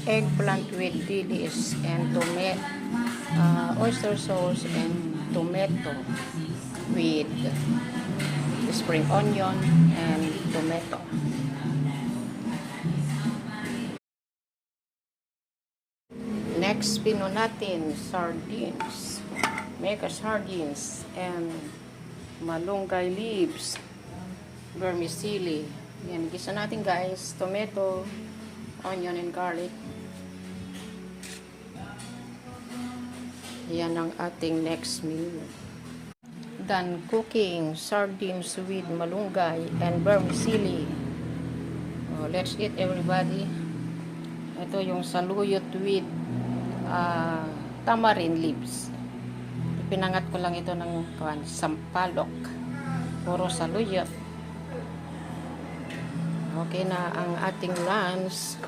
eggplant with dilis and oyster sauce and tomato with spring onion and tomato. Next, pino natin sardines. Mega sardines and malunggay leaves, vermicelli. Yan, gisa natin guys, tomato, onion and garlic. Yan ang ating next meal. Done cooking sardines with malunggay and vermicelli. Oh, let's eat everybody. Ito yung saluyot with tamarind leaves. Pinangat ko lang ito ng sampalok. Puro saluyot. Okay na ang ating lunch.